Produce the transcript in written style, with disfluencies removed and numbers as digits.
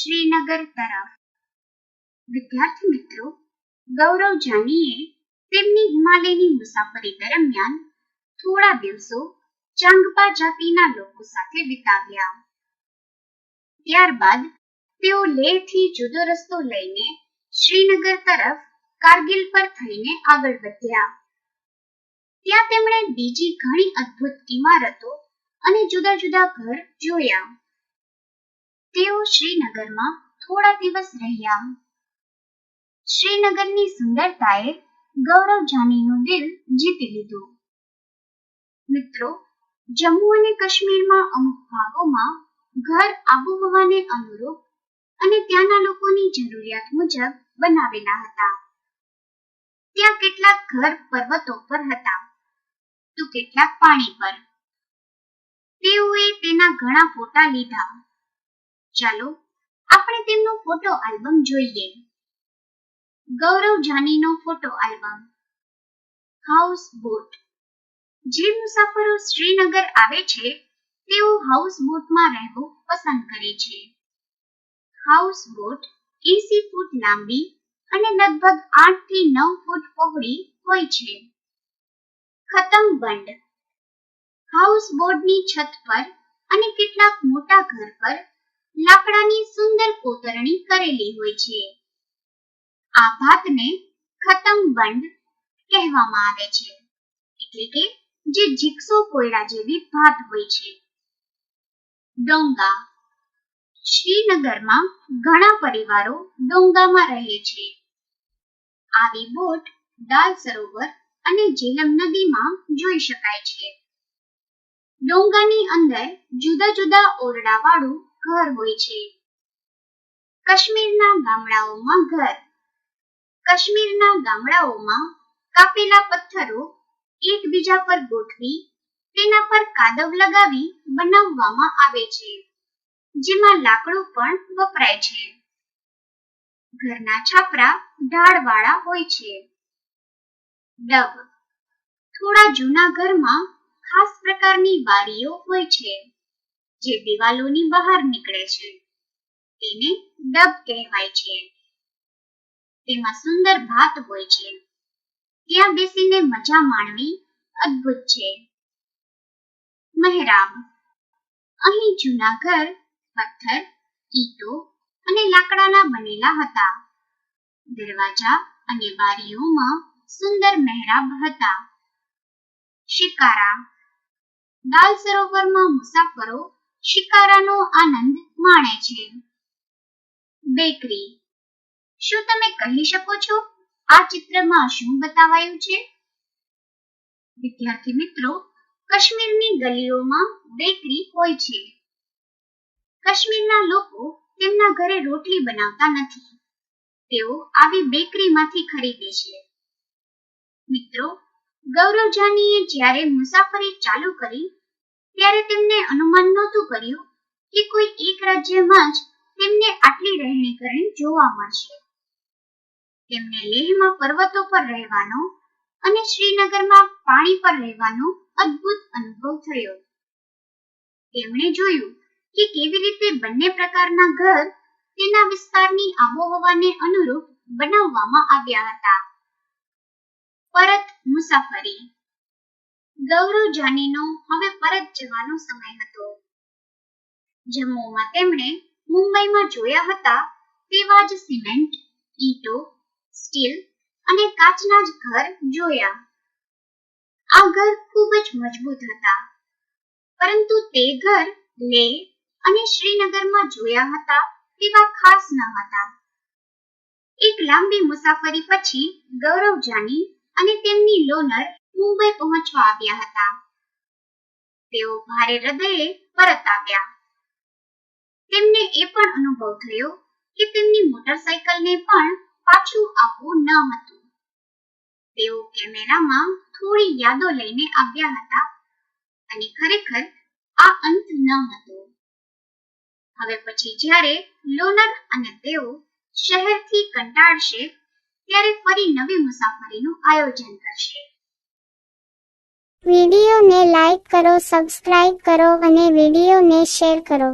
શ્રીનગર તરફ। વિદ્યાર્થી મિત્રો, ગૌરવ જાનીએ તેમની હિમાલયની મુસાફરી દરમિયાન થોડા દિવસો ચાંગપા જાતિના લોકો સાથે વિતાવ્યા। ત્યારબાદ તેઓ લેહથી જુદો રસ્તો લઈને શ્રીનગર તરફ કારગિલ પર થઈને આગળ વધ્યા। ત્યાં તેમણે બીજી ઘણી અદ્ભુત ઇમારતો અને જુદા જુદા ઘર જોયા। તેઓ શ્રીનગરમાં થોડા દિવસ રહ્યા। શ્રીનગરની સુંદરતાએ ગૌરવ જાનીનું દિલ જીતી લીધું। મિત્રો, જમ્મુ અને કાશ્મીરમાં અમુક ભાગોમાં ઘર આબોહવાને અનુરૂપ અને ત્યાંના લોકોની જરૂરિયાત મુજબ બનાવેલા હતા। ત્યાં કેટલાક ઘર પર્વતો પર હતા તો કેટલાક પાણી પર। તેઓએ તેના ઘણા ફોટા લીધા। ચાલો આપણે તેમનો ફોટો આલ્બમ જોઈએ। ગૌરવ જાનીનો ફોટો આલ્બમ। House boat. જે મુસાફરો શ્રીનગર આવે છે તેઓ હાઉસ બોટમાં રહેવું પસંદ કરે છે। હાઉસ બોટ 80 ફૂટ લાંબી અને લગભગ 8 થી 9 ફૂટ પહોળી હોય છે। ખતમબંધ। હાઉસ બોટની છત પર અને કેટલાક મોટા ઘર પર લાકડાની સુંદર કોતરણી કરેલી હોય છે। આ ભાતને ખતમબંધ કહેવામાં આવે છે, એટલે કે જે જીક્સો કોયડા જેવી ભાત હોય છે। ડોંગા। શ્રીનગરમાં ઘણા પરિવારો ડોંગામાં રહે છે। આવી બોટ દાલ સરોવર અને જેલમ નદીમાં જોઈ શકાય છે। ડોંગાની અંદર જુદા જુદા ઓરડાવાળું ઘર હોય છે। કાશ્મીરના ગામડાઓમાં ઘર। કાશ્મીરના ગામડાઓમાં કાપેલા પથ્થરો એકબીજા પર ગોઠવી તેના પર કાદવ લગાવી બનાવવામાં આવે છે, જેમાં લાકડું પણ વપરાય છે। ઘરના છાપરા ઢાળવાળા હોય છે। ડબ। થોડા જૂના ઘરમાં ખાસ પ્રકારની બારીઓ હોય છે જે દિવાલોની બહાર નીકળે છે, તેને ડબ કહેવાય છે। તેમાં સુંદર ભાત હોય છે, ત્યાં બેસીને મજા માણવી અદ્ભુત છે। મહેરાબ। અહીં જૂના ઘર પથ્થર, ઈંટો અને લાકડાના બનેલા હતા। દરવાજા અને બારીઓમાં સુંદર મહેરાબ હતા। શિકારા। દાલ સરોવરમાં મુસાફરો શિકારાનો આનંદ માણે છે। બેકરી। શું તમે કહી શકો છો આ ચિત્રમાં શું બતાવાયું છે? વિદ્યાર્થી મિત્રો, કાશ્મીરની ગલીઓમાં બેકરી હોય છે। કાશ્મીરના લોકો તેમના ઘરે રોટલી બનાવતા નથી, તેઓ આવી બેકરીમાંથી ખરીદે છે। મિત્રો, ગૌરવ જાનીએ જ્યારે મુસાફરી ચાલુ કરી ત્યારે તેમને અનુમાન નહોતું કર્યું કે કોઈ એક રાજ્યમાં જ તેમને આટલી રહેણીકરણી જોવા મળશે। તેમને લેહમાં પર્વતો પર રહેવાનો અને શ્રીનગરમાં પાણી પર રહેવાનો અદ્ભુત અનુભવ થયો। તેમણે જોયું કે કેવી રીતે બંને પ્રકારના ઘર તેના વિસ્તારની આબોહવાને અનુરૂપ બનાવવામાં આવ્યા હતા। પરત મુસાફરી। ગૌરવ જાનીનો હવે પરત જવાનો સમય હતો। જમ્મુમાં તેમણે મુંબઈમાં જોયા હતા તેવા જ સિમેન્ટ, ઈંટો, સ્ટીલ અને કાચના જ ઘર જોયા। આ ઘર ખૂબ જ મજબૂત હતા, પરંતુ તે ઘર લેહ અને શ્રીનગરમાં જોયા હતા તેવા ખાસ ન હતા। એક લાંબી મુસાફરી પછી ગૌરવ જાની અને તેમની લોનર મુંબઈ પહોંચવા આવ્યા હતા। તેઓ ભારે હૃદયે પરત આવ્યા। તેમને એ પણ અનુભવ થયો કે તેમની મોટરસાયકલને પણ પાછું આવવું ન હતું। તેઓ કેમેરામાં થોડી યાદો લઈને આવ્યા હતા અને ખરેખર આ અંત ન હતો। હવે પછી જ્યારે લોનર અને તેઓ શહેરથી કંટાળશે ત્યારે ફરી નવી મુસાફરીનું આયોજન કરશે। વિડીયોને લાઈક કરો, સબસ્ક્રાઇબ કરો અને વિડીયોને શેર કરો।